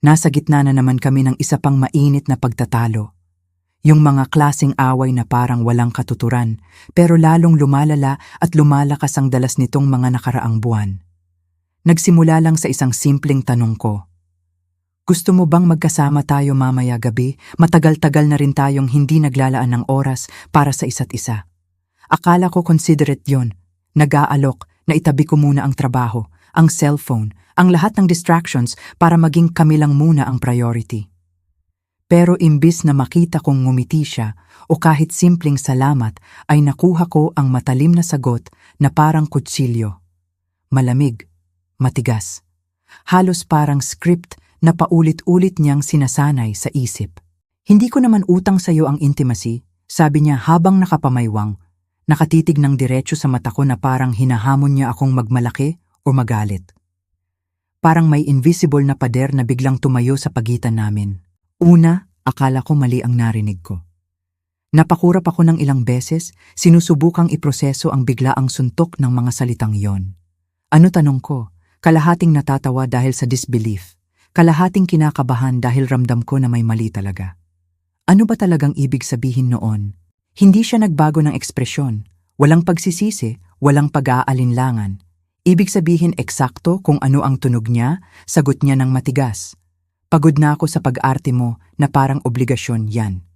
Nasa gitna na naman kami ng isa pang mainit na pagtatalo. Yung mga klaseng away na parang walang katuturan, pero lalong lumalala at lumalakas ang dalas nitong mga nakaraang buwan. Nagsimula lang sa isang simpleng tanong ko. Gusto mo bang magkasama tayo mamaya gabi? Matagal-tagal na rin tayong hindi naglalaan ng oras para sa isa't isa. Akala ko considerate yon. Nag-aalok na itabi ko muna ang trabaho, ang cellphone, ang lahat ng distractions para maging kami lang muna ang priority. Pero imbis na makita kong ngumiti siya o kahit simpleng salamat ay nakuha ko ang matalim na sagot na parang kutsilyo. Malamig, matigas. Halos parang script na paulit-ulit niyang sinasanay sa isip. Hindi ko naman utang sa iyo ang intimacy, sabi niya habang nakapamaywang. Nakatitig ng diretso sa mata ko na parang hinahamon niya akong magmalaki o magalit. Parang may invisible na pader na biglang tumayo sa pagitan namin. Una, akala ko mali ang narinig ko. Napakurap ako ng ilang beses, sinusubukang iproseso ang biglaang suntok ng mga salitang yon. Ano tanong ko? Kalahating natatawa dahil sa disbelief. Kalahating kinakabahan dahil ramdam ko na may mali talaga. Ano ba talagang ibig sabihin noon? Hindi siya nagbago ng ekspresyon. Walang pagsisisi, walang pag-aalinlangan. Ibig sabihin eksakto kung ano ang tunog niya, sagot niya ng matigas. Pagod na ako sa pag-arte mo na parang obligasyon yan.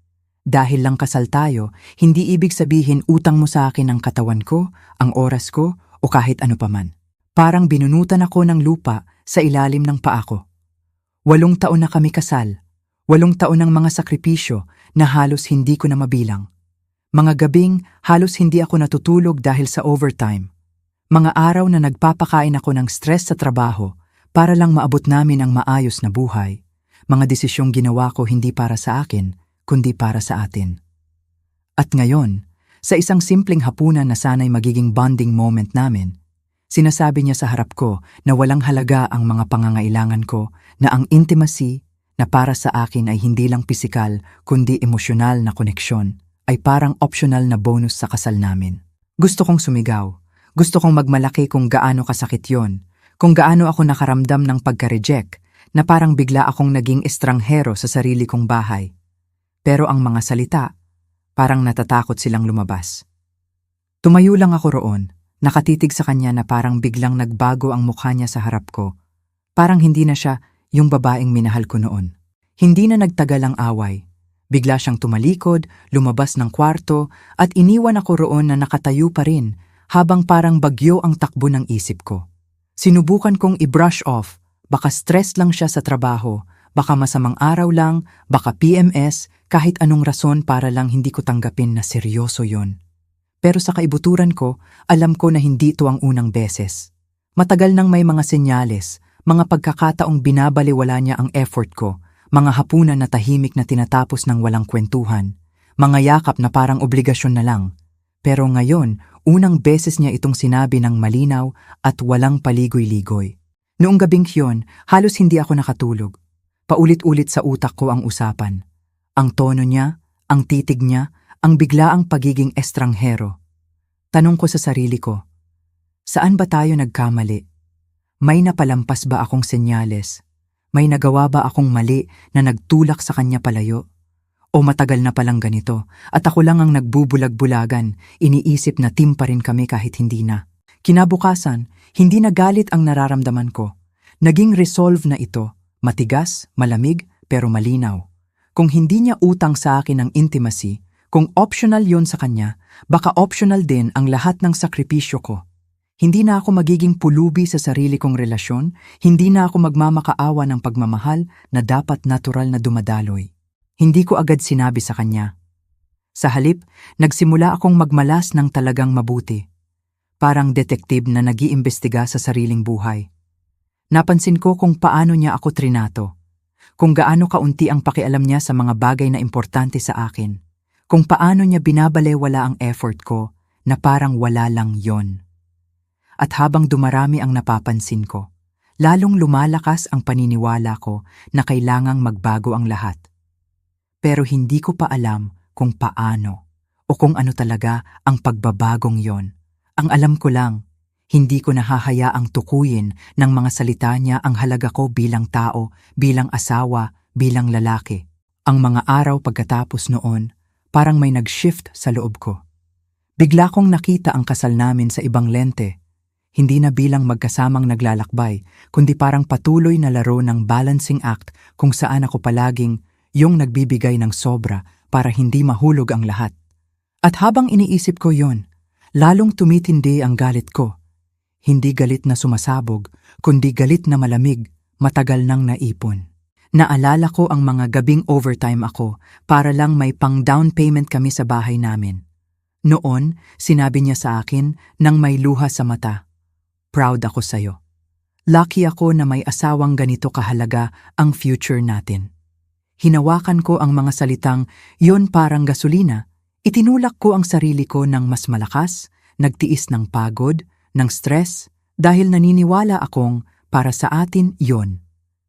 Dahil lang kasal tayo, hindi ibig sabihin utang mo sa akin ang katawan ko, ang oras ko, o kahit ano paman. Parang binunutan ako ng lupa sa ilalim ng paa ko. 8 taon na kami kasal. 8 taon ng mga sakripisyo na halos hindi ko na mabilang. Mga gabing halos hindi ako natutulog dahil sa overtime. Mga araw na nagpapakain ako ng stress sa trabaho para lang maabot namin ang maayos na buhay. Mga desisyong ginawa ko hindi para sa akin, kundi para sa atin. At ngayon, sa isang simpleng hapunan na sana'y magiging bonding moment namin, sinasabi niya sa harap ko na walang halaga ang mga pangangailangan ko, na ang intimacy na para sa akin ay hindi lang pisikal kundi emosyonal na koneksyon, ay parang optional na bonus sa kasal namin. Gusto kong sumigaw. Gusto kong magmalaki kung gaano kasakit yon, kung gaano ako nakaramdam ng pagka-reject, na parang bigla akong naging estranghero sa sarili kong bahay. Pero ang mga salita, parang natatakot silang lumabas. Tumayo lang ako roon, nakatitig sa kanya na parang biglang nagbago ang mukha niya sa harap ko. Parang hindi na siya yung babaeng minahal ko noon. Hindi na nagtagal ang away. Bigla siyang tumalikod, lumabas ng kwarto, at iniwan ako roon na nakatayo pa rin, habang parang bagyo ang takbo ng isip ko. Sinubukan kong i-brush off, baka stress lang siya sa trabaho, baka masamang araw lang, baka PMS, kahit anong rason para lang hindi ko tanggapin na seryoso yon. Pero sa kaibuturan ko, alam ko na hindi ito ang unang beses. Matagal nang may mga senyales, mga pagkakataong binabaliwala niya ang effort ko, mga hapunan na tahimik na tinatapos ng walang kwentuhan, mga yakap na parang obligasyon na lang. Pero ngayon, unang beses niya itong sinabi ng malinaw at walang paligoy-ligoy. Noong gabing yun, halos hindi ako nakatulog. Paulit-ulit sa utak ko ang usapan. Ang tono niya, ang titig niya, ang biglaang pagiging estranghero. Tanong ko sa sarili ko, saan ba tayo nagkamali? May napalampas ba akong senyales? May nagawa ba akong mali na nagtulak sa kanya palayo? O matagal na palang ganito, at ako lang ang nagbubulag-bulagan, iniisip na team pa rin kami kahit hindi na. Kinabukasan, hindi na galit ang nararamdaman ko. Naging resolve na ito, matigas, malamig, pero malinaw. Kung hindi niya utang sa akin ang intimacy, kung optional yon sa kanya, baka optional din ang lahat ng sakripisyo ko. Hindi na ako magiging pulubi sa sarili kong relasyon, hindi na ako magmamakaawa ng pagmamahal na dapat natural na dumadaloy. Hindi ko agad sinabi sa kanya. Sa halip, nagsimula akong magmalas ng talagang mabuti. Parang detektive na nag-iimbestiga sa sariling buhay. Napansin ko kung paano niya ako trinato. Kung gaano kaunti ang pakialam niya sa mga bagay na importante sa akin. Kung paano niya binabalewala ang effort ko na parang wala lang yon. At habang dumarami ang napapansin ko, lalong lumalakas ang paniniwala ko na kailangang magbago ang lahat. Pero hindi ko pa alam kung paano o kung ano talaga ang pagbabagong yon. Ang alam ko lang, Hindi ko nahahayaang tukuyin ng mga salita niya ang halaga ko bilang tao, bilang asawa, bilang lalaki. Ang mga araw pagkatapos noon, parang may nag-shift sa loob ko. Bigla kong nakita ang kasal namin sa ibang lente. Hindi na bilang magkasamang naglalakbay, kundi parang patuloy na laro ng balancing act kung saan ako palaging yung nagbibigay ng sobra para hindi mahulog ang lahat. At habang iniisip ko yon, lalong tumitindi ang galit ko. Hindi galit na sumasabog, kundi galit na malamig, matagal nang naipon. Naalala ko ang mga gabing overtime ako para lang may pang-down payment kami sa bahay namin. Noon, sinabi niya sa akin nang may luha sa mata, "Proud ako sa'yo. Lucky ako na may asawang ganito kahalaga ang future natin." Hinawakan ko ang mga salitang, "Yon parang gasolina." Itinulak ko ang sarili ko ng mas malakas, nagtiis ng pagod, ng stress, dahil naniniwala akong para sa atin yon.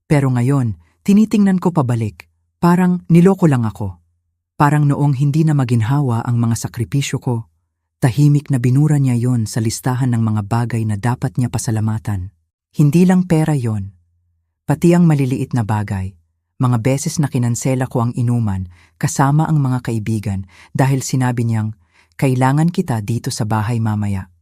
Pero ngayon, tinitingnan ko pabalik, parang niloko lang ako. Parang noong hindi na maginhawa ang mga sakripisyo ko, tahimik na binura niya yon sa listahan ng mga bagay na dapat niya pasalamatan. Hindi lang pera yon, pati ang maliliit na bagay. Mga beses na kinansela ko ang inuman kasama ang mga kaibigan dahil sinabi niyang, "Kailangan kita dito sa bahay mamaya."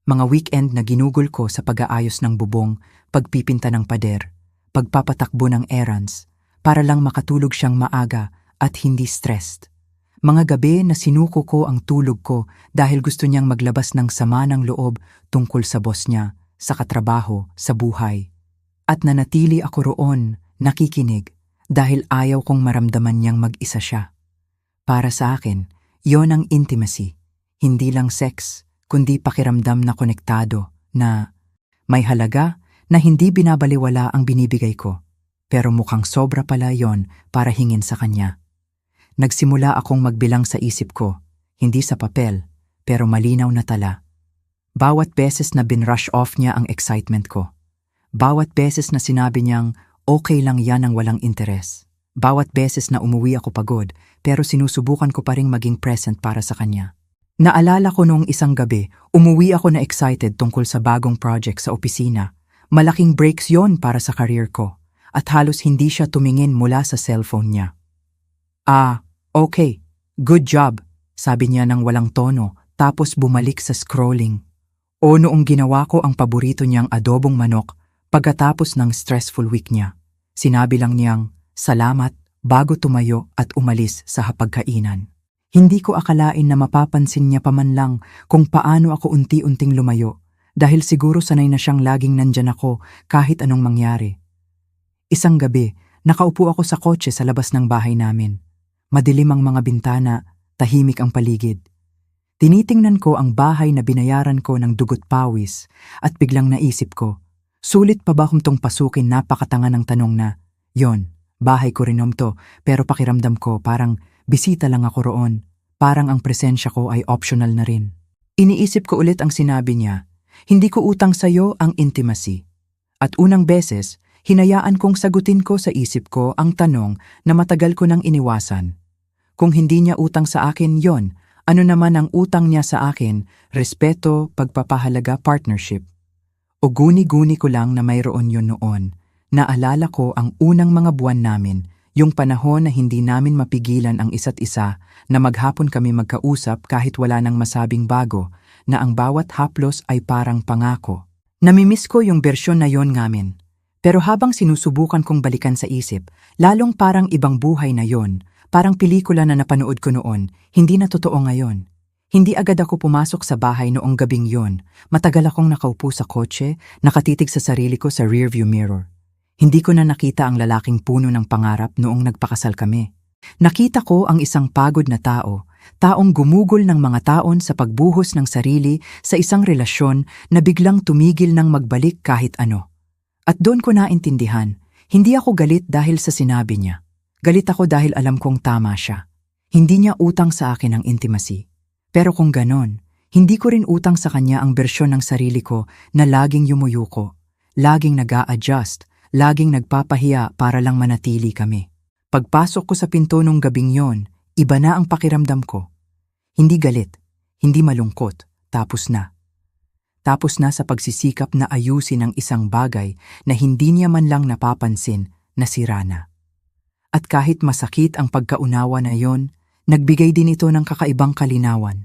Mga weekend na ginugol ko sa pag-aayos ng bubong, pagpipinta ng pader, pagpapatakbo ng errands, para lang makatulog siyang maaga at hindi stressed. Mga gabi na sinuko ko ang tulog ko dahil gusto niyang maglabas ng sama ng loob tungkol sa boss niya, sa katrabaho, sa buhay. At nanatili ako roon, nakikinig, dahil ayaw kong maramdaman niyang mag-isa siya. Para sa akin, yon ang intimacy, hindi lang sex, kundi pakiramdam na konektado, na may halaga, na hindi binabaliwala ang binibigay ko, pero mukhang sobra pala yon para hingin sa kanya. Nagsimula akong magbilang sa isip ko, hindi sa papel, pero malinaw na tala. Bawat beses na binrush off niya ang excitement ko. Bawat beses na sinabi niyang okay lang yan ang walang interes. Bawat beses na umuwi ako pagod, pero sinusubukan ko pa ring maging present para sa kanya. Naalala ko noong isang gabi, umuwi ako na excited tungkol sa bagong project sa opisina. Malaking breaks yon para sa career ko, at halos hindi siya tumingin mula sa cellphone niya. Okay, good job, sabi niya nang walang tono, tapos bumalik sa scrolling. O noong ginawa ko ang paborito niyang adobong manok pagkatapos ng stressful week niya. Sinabi lang niyang, "Salamat," bago tumayo at umalis sa hapagkainan. Hindi ko akalain na mapapansin niya pa man lang kung paano ako unti-unting lumayo, dahil siguro sanay na siyang laging nandyan ako kahit anong mangyari. Isang gabi, nakaupo ako sa kotse sa labas ng bahay namin. Madilim ang mga bintana, tahimik ang paligid. Tinitingnan ko ang bahay na binayaran ko ng dugot pawis at biglang naisip ko, sulit pa ba kung tong pasukin? Napakatanga ng tanong na, yon, bahay ko rin to, pero pakiramdam ko parang bisita lang ako roon, parang ang presensya ko ay optional na rin. Iniisip ko ulit ang sinabi niya, hindi ko utang sa'yo ang intimacy. At unang beses, hinayaan kong sagutin ko sa isip ko ang tanong na matagal ko nang iniwasan. Kung hindi niya utang sa akin yon, ano naman ang utang niya sa akin? Respeto, pagpapahalaga, partnership. O guni-guni ko lang na mayroon yon noon. Naalala ko ang unang mga buwan namin, yung panahon na hindi namin mapigilan ang isa't isa, na maghapon kami magkausap kahit wala nang masabing bago, na ang bawat haplos ay parang pangako. Namimiss ko yung bersyon na yon ngamin. Pero habang sinusubukan kong balikan sa isip, lalong parang ibang buhay na yon, parang pelikula na napanood ko noon, hindi na totoo ngayon. Hindi agad ako pumasok sa bahay noong gabing yon. Matagal akong nakaupo sa kotse, nakatitig sa sarili ko sa rearview mirror. Hindi ko na nakita ang lalaking puno ng pangarap noong nagpakasal kami. Nakita ko ang isang pagod na tao, taong gumugol ng mga taon sa pagbuhos ng sarili sa isang relasyon na biglang tumigil ng magbalik kahit ano. At doon ko naintindihan, hindi ako galit dahil sa sinabi niya. Galit ako dahil alam kong tama siya. Hindi niya utang sa akin ang intimacy. Pero kung ganon, hindi ko rin utang sa kanya ang bersyon ng sarili ko na laging yumuyuko, laging nag-a-adjust, laging nagpapahiya para lang manatili kami. Pagpasok ko sa pinto nung gabing yon, iba na ang pakiramdam ko. Hindi galit, hindi malungkot, tapos na. Tapos na sa pagsisikap na ayusin ang isang bagay na hindi niya man lang napapansin na sira na. At kahit masakit ang pagkaunawa na yon, nagbigay din ito ng kakaibang kalinawan.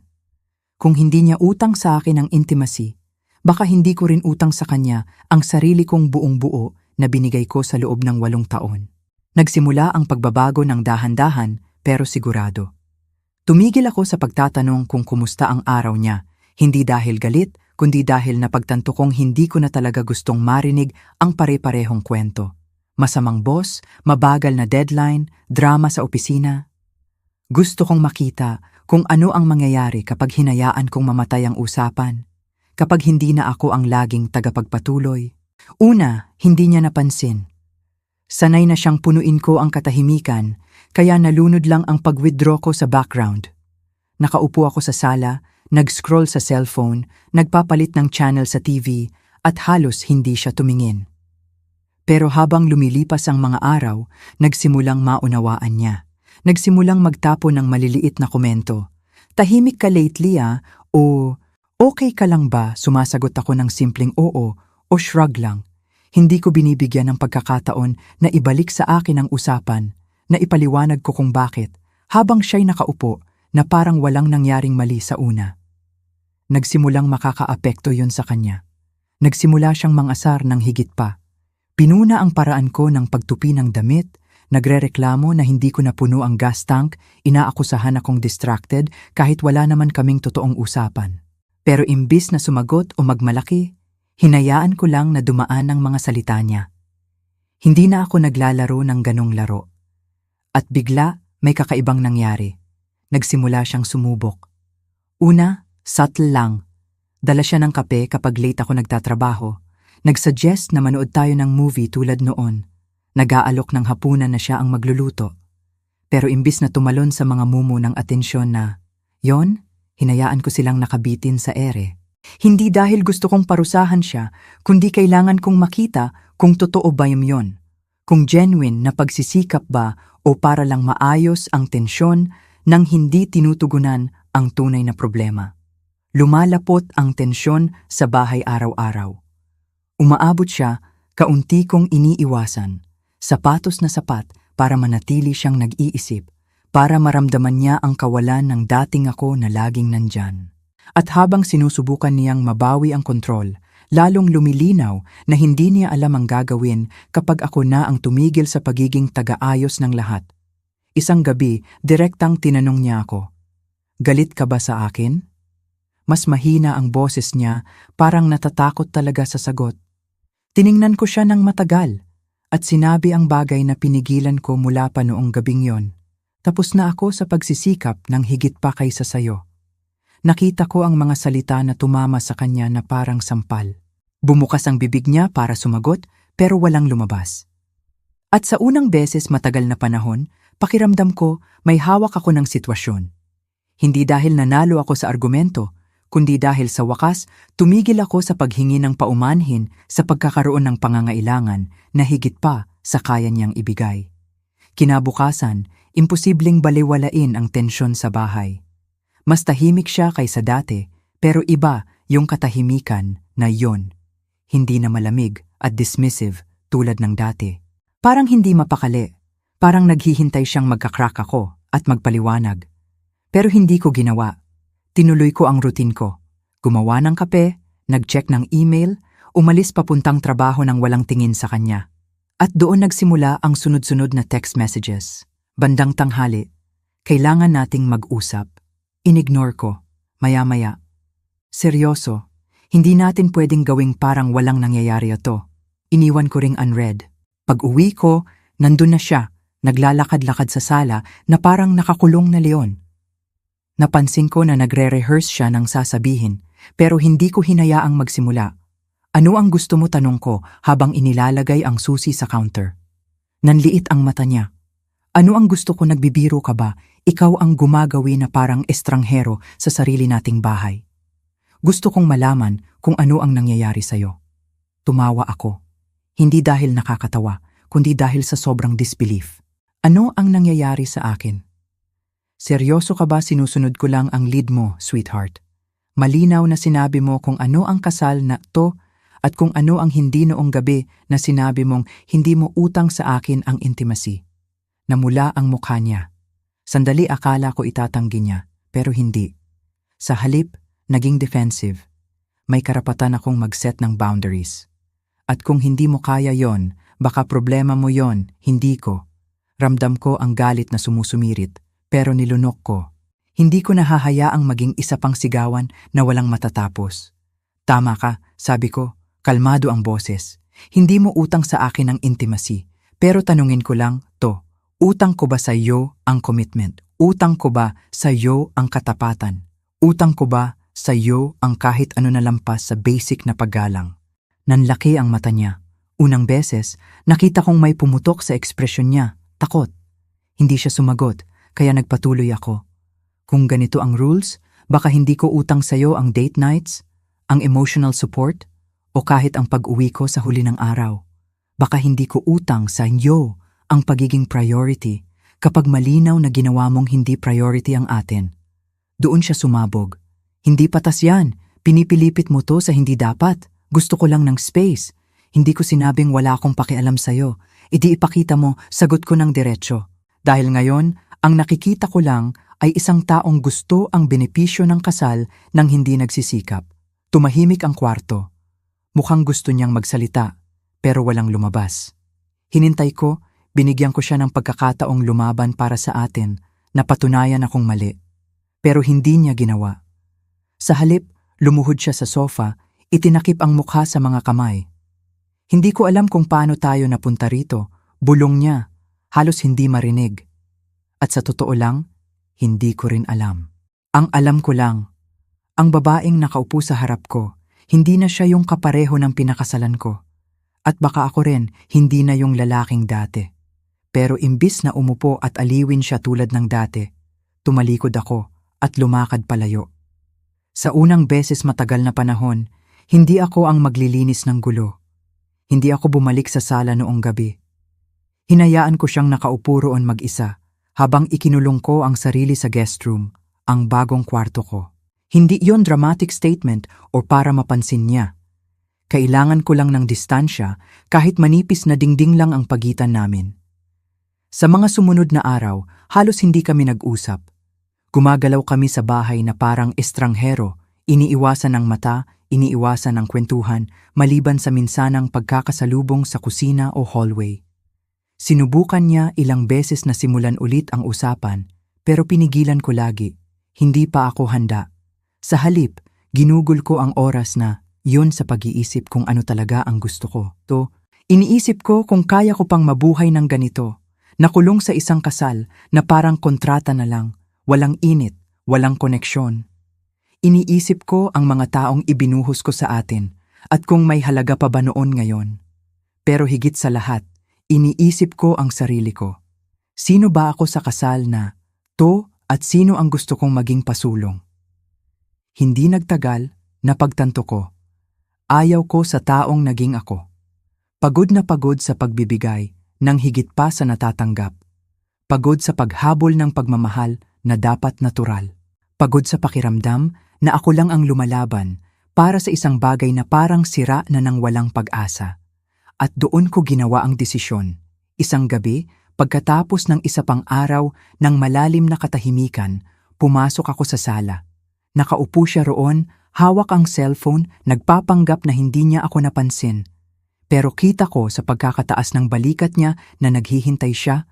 Kung hindi niya utang sa akin ang intimacy, baka hindi ko rin utang sa kanya ang sarili kong buong buo na binigay ko sa loob ng 8 taon. Nagsimula ang pagbabago ng dahan-dahan pero sigurado. Tumigil ako sa pagtatanong kung kumusta ang araw niya, hindi dahil galit, kundi dahil napagtanto kong hindi ko na talaga gustong marinig ang pare-parehong kwento. Masamang boss, mabagal na deadline, drama sa opisina. Gusto kong makita kung ano ang mangyayari kapag hinayaan kong mamatay ang usapan, kapag hindi na ako ang laging tagapagpatuloy. Una, hindi niya napansin. Sanay na siyang punuin ko ang katahimikan, kaya nalunod lang ang pag-withdraw ko sa background. Nakaupo ako sa sala, nag-scroll sa cellphone, nagpapalit ng channel sa TV, at halos hindi siya tumingin. Pero habang lumilipas ang mga araw, nagsimulang maunawaan niya. Nagsimulang magtapon ng maliliit na komento. Tahimik ka lately o okay ka lang ba? Sumasagot ako ng simpleng oo o shrug lang. Hindi ko binibigyan ng pagkakataon na ibalik sa akin ang usapan, na ipaliwanag ko kung bakit, habang siya'y nakaupo na parang walang nangyaring mali sa una. Nagsimulang makakaapekto yon sa kanya. Nagsimula siyang mangasar ng higit pa. Pinuna ang paraan ko ng pagtupi ng damit, nagrereklamo na hindi ko napuno ang gas tank, inaakusahan akong distracted kahit wala naman kaming totoong usapan. Pero imbis na sumagot o magmalaki, hinayaan ko lang na dumaan ang mga salita niya. Hindi na ako naglalaro ng ganong laro. At bigla, may kakaibang nangyari. Nagsimula siyang sumubok. Una, subtle lang. Dala siya ng kape kapag late ako nagtatrabaho. Nagsuggest na manood tayo ng movie tulad noon. Nag-aalok ng hapunan na siya ang magluluto. Pero imbis na tumalon sa mga mumu ng atensyon na, yon, hinayaan ko silang nakabitin sa ere. Hindi dahil gusto kong parusahan siya, kundi kailangan kong makita kung totoo ba yon. Kung genuine na pagsisikap ba o para lang maayos ang tensyon nang hindi tinutugunan ang tunay na problema. Lumalapot ang tensyon sa bahay araw-araw. Umaabot siya, kaunti kong iniiwasan, sapatos na sapat para manatili siyang nag-iisip, para maramdaman niya ang kawalan ng dating ako na laging nandyan. At habang sinusubukan niyang mabawi ang kontrol, lalong lumilinaw na hindi niya alam ang gagawin kapag ako na ang tumigil sa pagiging taga-ayos ng lahat. Isang gabi, direktang tinanong niya ako, "Galit ka ba sa akin?" Mas mahina ang boses niya, parang natatakot talaga sa sagot. Tiningnan ko siya ng matagal at sinabi ang bagay na pinigilan ko mula pa noong gabing yon. Tapos na ako sa pagsisikap ng higit pa kaysa sayo. Nakita ko ang mga salita na tumama sa kanya na parang sampal. Bumukas ang bibig niya para sumagot pero walang lumabas. At sa unang beses matagal na panahon, pakiramdam ko may hawak ako ng sitwasyon. Hindi dahil nanalo ako sa argumento, kundi dahil sa wakas, tumigil ako sa paghingi ng paumanhin sa pagkakaroon ng pangangailangan na higit pa sa kaya niyang ibigay. Kinabukasan, imposibleng balewalain ang tensyon sa bahay. Mas tahimik siya kaysa dati, pero iba yung katahimikan na yon. Hindi na malamig at dismissive tulad ng dati. Parang hindi mapakali, parang naghihintay siyang magkakrak ako at magpaliwanag. Pero hindi ko ginawa. Tinuloy ko ang routine ko. Gumawa ng kape, nag-check ng email, umalis papuntang trabaho nang walang tingin sa kanya. At doon nagsimula ang sunod-sunod na text messages. Bandang tanghali, kailangan nating mag-usap. Inignore ko, maya-maya. Seryoso, hindi natin pwedeng gawing parang walang nangyayari ito. Iniwan ko ring unread. Pag-uwi ko, nandun na siya, naglalakad-lakad sa sala na parang nakakulong na leon. Napansin ko na nagre-rehearse siya ng sasabihin, pero hindi ko hinayaang magsimula. Ano ang gusto mo, tanong ko habang inilalagay ang susi sa counter. Nanliit ang mata niya. Ano ang gusto ko, nagbibiro ka ba? Ikaw ang gumagawi na parang estranghero sa sarili nating bahay. Gusto kong malaman kung ano ang nangyayari sa'yo. Tumawa ako. Hindi dahil nakakatawa, kundi dahil sa sobrang disbelief. Ano ang nangyayari sa akin? Seryoso ka ba? Sinusunod ko lang ang lead mo, sweetheart. Malinaw na sinabi mo kung ano ang kasal na to at kung ano ang hindi noong gabi na sinabi mong hindi mo utang sa akin ang intimacy. Namula ang mukha niya. Sandali akala ko itatanggi niya, pero hindi. Sa halip, naging defensive. May karapatan akong mag-set ng boundaries. At kung hindi mo kaya yon, baka problema mo yon, hindi ko. Ramdam ko ang galit na sumusumirit, pero nilunok ko. Hindi ko nahahayaang maging isa pang sigawan na walang matatapos. Tama ka, sabi ko, kalmado ang boses. Hindi mo utang sa akin ang intimacy, pero tanungin ko lang, to, utang ko ba sa iyo ang commitment? Utang ko ba sa iyo ang katapatan? Utang ko ba sa iyo ang kahit ano na lampas sa basic na paggalang? Nanlaki ang mata niya. Unang beses, nakita kong may pumutok sa ekspresyon niya, takot. Hindi siya sumagot, kaya nagpatuloy ako. Kung ganito ang rules, baka hindi ko utang sa iyo ang date nights, ang emotional support, o kahit ang pag-uwi ko sa huli ng araw. Baka hindi ko utang sa iyo ang pagiging priority kapag malinaw na ginawa mong hindi priority ang atin. Doon siya sumabog. Hindi patas yan. Pinipilipit mo to sa hindi dapat. Gusto ko lang ng space. Hindi ko sinabing wala akong pakialam sa'yo. Idi ipakita mo, sagot ko ng diretsyo. Dahil ngayon, ang nakikita ko lang ay isang taong gusto ang benepisyo ng kasal nang hindi nagsisikap. Tumahimik ang kwarto. Mukhang gusto niyang magsalita, pero walang lumabas. Hinintay ko, binigyan ko siya ng pagkakataong lumaban para sa atin, na patunayan akong mali. Pero hindi niya ginawa. Sa halip, lumuhod siya sa sofa, itinakip ang mukha sa mga kamay. Hindi ko alam kung paano tayo napunta rito, bulong niya, halos hindi marinig. At sa totoo lang, hindi ko rin alam. Ang alam ko lang, ang babaeng nakaupo sa harap ko, hindi na siya yung kapareho ng pinakasalan ko. At baka ako rin, hindi na yung lalaking dati. Pero imbis na umupo at aliwin siya tulad ng dati, tumalikod ako at lumakad palayo. Sa unang beses matagal na panahon, hindi ako ang maglilinis ng gulo. Hindi ako bumalik sa sala noong gabi. Hinayaan ko siyang nakaupo roon mag-isa, habang ikinulong ko ang sarili sa guest room, ang bagong kwarto ko. Hindi yon dramatic statement o para mapansin niya. Kailangan ko lang ng distansya kahit manipis na dingding lang ang pagitan namin. Sa mga sumunod na araw, halos hindi kami nag-usap. Gumagalaw kami sa bahay na parang estranghero, iniiwasan ng mata, iniiwasan ng kwentuhan, maliban sa minsanang pagkakasalubong sa kusina o hallway. Sinubukan niya ilang beses na simulan ulit ang usapan, pero pinigilan ko lagi. Hindi pa ako handa. Sa halip, ginugol ko ang oras na yun sa pag-iisip kung ano talaga ang gusto ko. Iniisip ko kung kaya ko pang mabuhay ng ganito, nakulong sa isang kasal na parang kontrata na lang, walang init, walang koneksyon. Iniisip ko ang mga taong ibinuhos ko sa atin at kung may halaga pa ba noon ngayon. Pero higit sa lahat, iniisip ko ang sarili ko. Sino ba ako sa kasal na to at sino ang gusto kong maging pasulong? Hindi nagtagal, napagtanto ko. Ayaw ko sa taong naging ako. Pagod na pagod sa pagbibigay nang higit pa sa natatanggap. Pagod sa paghabol ng pagmamahal na dapat natural. Pagod sa pakiramdam na ako lang ang lumalaban para sa isang bagay na parang sira na nang walang pag-asa. At doon ko ginawa ang desisyon. Isang gabi, pagkatapos ng isa pang araw ng malalim na katahimikan, pumasok ako sa sala. Nakaupo siya roon, hawak ang cellphone, nagpapanggap na hindi niya ako napansin. Pero kita ko sa pagkakataas ng balikat niya na naghihintay siya.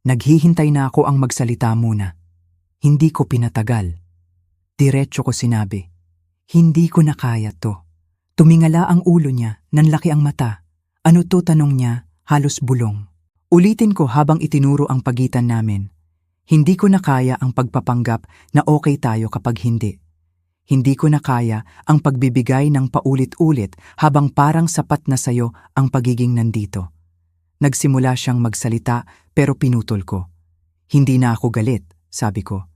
Naghihintay na ako ang magsalita muna. Hindi ko pinatagal. Diretso ko sinabi, hindi ko na kaya to. Tumingala ang ulo niya, nanlaki ang mata. Ano to, tanong niya, halos bulong. Ulitin ko habang itinuro ang pagitan namin. Hindi ko na kaya ang pagpapanggap na okay tayo kapag hindi. Hindi ko na kaya ang pagbibigay ng paulit-ulit habang parang sapat na sayo ang pagiging nandito. Nagsimula siyang magsalita pero pinutol ko. Hindi na ako galit, sabi ko.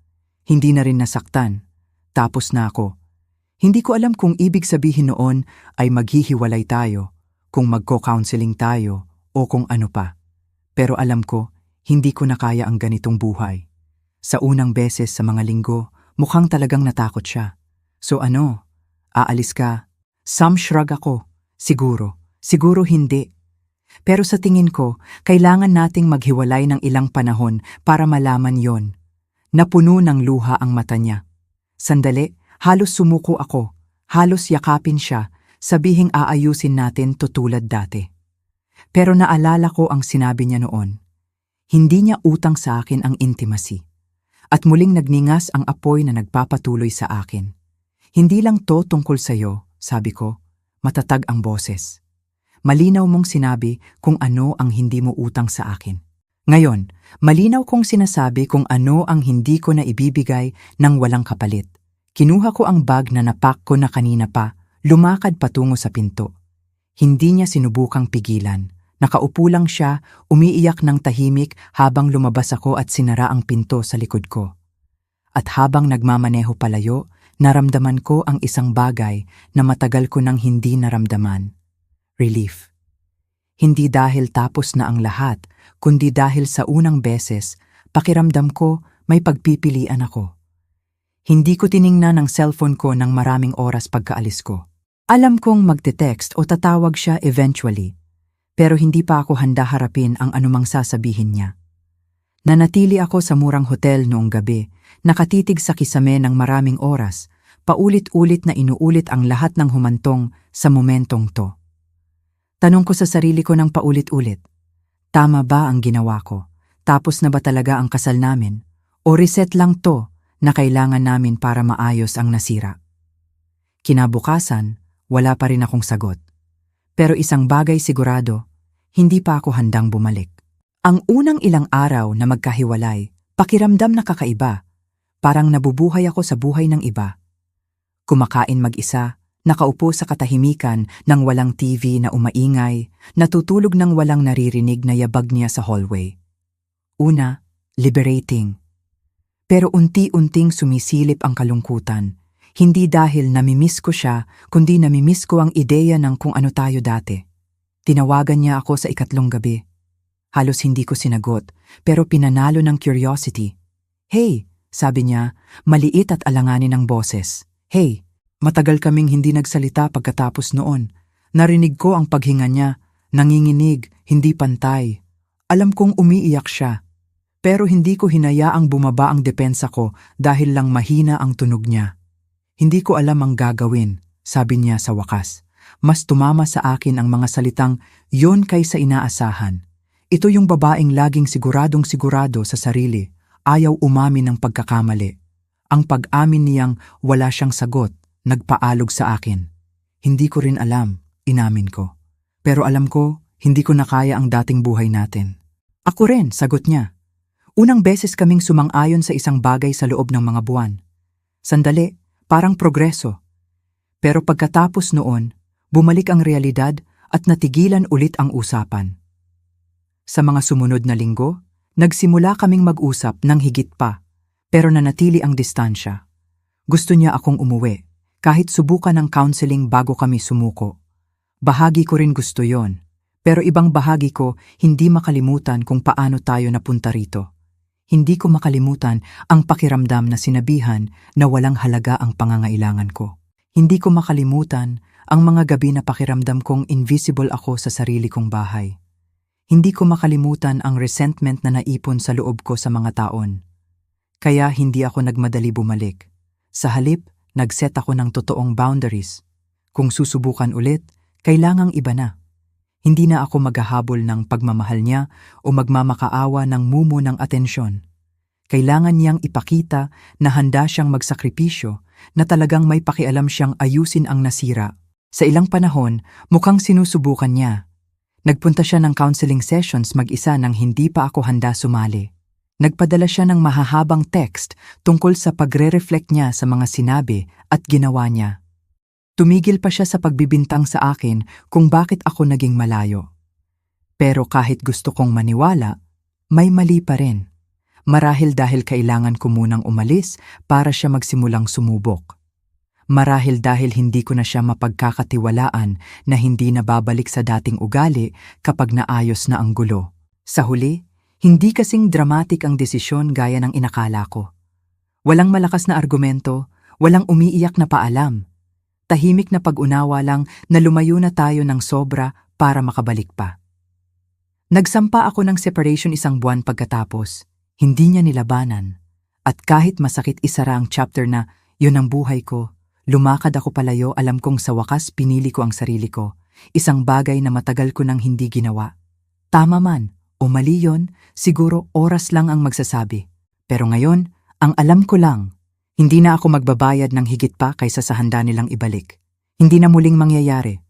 Hindi na rin nasaktan. Tapos na ako. Hindi ko alam kung ibig sabihin noon ay maghihiwalay tayo, kung magko-counseling tayo o kung ano pa. Pero alam ko, hindi ko na kaya ang ganitong buhay. Sa unang beses sa mga linggo, mukhang talagang natakot siya. So ano? Aalis ka? Some shrug ako. Siguro hindi. Pero sa tingin ko, kailangan nating maghiwalay ng ilang panahon para malaman yon. Napuno ng luha ang mata niya. Sandali, halos sumuko ako. Halos yakapin siya, sabihing aayusin natin tutulad dati. Pero naalala ko ang sinabi niya noon. Hindi niya utang sa akin ang intimacy. At muling nagningas ang apoy na nagpapatuloy sa akin. Hindi lang to tungkol sa'yo, sabi ko. Matatag ang boses. Malinaw mong sinabi kung ano ang hindi mo utang sa akin. Ngayon, malinaw kong sinasabi kung ano ang hindi ko na ibibigay ng walang kapalit. Kinuha ko ang bag na napak ko na kanina pa, lumakad patungo sa pinto. Hindi niya sinubukang pigilan. Nakaupo lang siya, umiiyak ng tahimik habang lumabas ako at sinara ang pinto sa likod ko. At habang nagmamaneho palayo, naramdaman ko ang isang bagay na matagal ko nang hindi naramdaman. Relief. Hindi dahil tapos na ang lahat, kundi dahil sa unang beses, pakiramdam ko may pagpipilian ako. Hindi ko tiningnan ang cellphone ko ng maraming oras pagkaalis ko. Alam kong magte-text o tatawag siya eventually. Pero hindi pa ako handa harapin ang anumang sasabihin niya. Nanatili ako sa murang hotel noong gabi, nakatitig sa kisame ng maraming oras, paulit-ulit na inuulit ang lahat ng humantong sa momentong to. Tanong ko sa sarili ko ng paulit-ulit, tama ba ang ginawa ko? Tapos na ba talaga ang kasal namin? O reset lang to na kailangan namin para maayos ang nasira? Kinabukasan, wala pa rin akong sagot. Pero isang bagay sigurado, hindi pa ako handang bumalik. Ang unang ilang araw na magkahiwalay, pakiramdam na kakaiba. Parang nabubuhay ako sa buhay ng iba. Kumakain mag-isa, nakaupo sa katahimikan ng walang TV na umaingay, natutulog ng walang naririnig na yabag niya sa hallway. Una, liberating. Pero unti-unting sumisilip ang kalungkutan. Hindi dahil namimiss ko siya, kundi namimiss ko ang ideya ng kung ano tayo dati. Tinawagan niya ako sa 3 gabi. Halos hindi ko sinagot, pero pinanalo ng curiosity. Hey, sabi niya, maliit at alanganin ang boses. Hey, matagal kaming hindi nagsalita pagkatapos noon. Narinig ko ang paghinga niya, nanginginig, hindi pantay. Alam kong umiiyak siya. Pero hindi ko hinayaang bumaba ang depensa ko dahil lang mahina ang tunog niya. Hindi ko alam ang gagawin, sabi niya sa wakas. Mas tumama sa akin ang mga salitang yon kaysa inaasahan. Ito yung babaeng laging siguradong sigurado sa sarili, ayaw umamin ng pagkakamali. Ang pag-amin niyang wala siyang sagot, nagpaalog sa akin. Hindi ko rin alam, inamin ko. Pero alam ko, hindi ko na kaya ang dating buhay natin. Ako rin, sagot niya. Unang beses kaming sumang-ayon sa isang bagay sa loob ng mga buwan. Sandali, parang progreso. Pero pagkatapos noon, bumalik ang realidad at natigilan ulit ang usapan. Sa mga sumunod na linggo, nagsimula kaming mag-usap ng higit pa, pero nanatili ang distansya. Gusto niya akong umuwi, kahit subukan ng counseling bago kami sumuko. Bahagi ko rin gusto yon, pero ibang bahagi ko hindi makalimutan kung paano tayo napunta rito. Hindi ko makalimutan ang pakiramdam na sinabihan na walang halaga ang pangangailangan ko. Hindi ko makalimutan ang mga gabi na pakiramdam kong invisible ako sa sarili kong bahay. Hindi ko makalimutan ang resentment na naipon sa loob ko sa mga taon. Kaya hindi ako nagmadali bumalik. Sa halip, nag-set ako ng totoong boundaries. Kung susubukan ulit, kailangang iba na. Hindi na ako maghahabol ng pagmamahal niya o magmamakaawa ng mumo ng atensyon. Kailangan niyang ipakita na handa siyang magsakripisyo, na talagang may pakialam siyang ayusin ang nasira. Sa ilang panahon, mukhang sinusubukan niya. Nagpunta siya ng counseling sessions mag-isa nang hindi pa ako handa sumali. Nagpadala siya ng mahahabang text tungkol sa pagre-reflect niya sa mga sinabi at ginawa niya. Tumigil pa siya sa pagbibintang sa akin kung bakit ako naging malayo. Pero kahit gusto kong maniwala, may mali pa rin. Marahil dahil kailangan ko munang umalis para siya magsimulang sumubok. Marahil dahil hindi ko na siya mapagkakatiwalaan na hindi na babalik sa dating ugali kapag naayos na ang gulo. Sa huli, hindi kasing dramatic ang desisyon gaya ng inakala ko. Walang malakas na argumento, Walang umiiyak na paalam. Tahimik na pag-unawa lang na lumayo na tayo ng sobra para makabalik pa. Nagsampa ako ng separation 1 buwan pagkatapos. Hindi niya nilabanan. At kahit masakit isara ang chapter na yun ang buhay ko, lumakad ako palayo, alam kong sa wakas pinili ko ang sarili ko. Isang bagay na matagal ko nang hindi ginawa. Tama man o mali yun, siguro oras lang ang magsasabi. Pero ngayon, ang alam ko lang, hindi na ako magbabayad ng higit pa kaysa sa handa nilang ibalik. Hindi na muling mangyayari.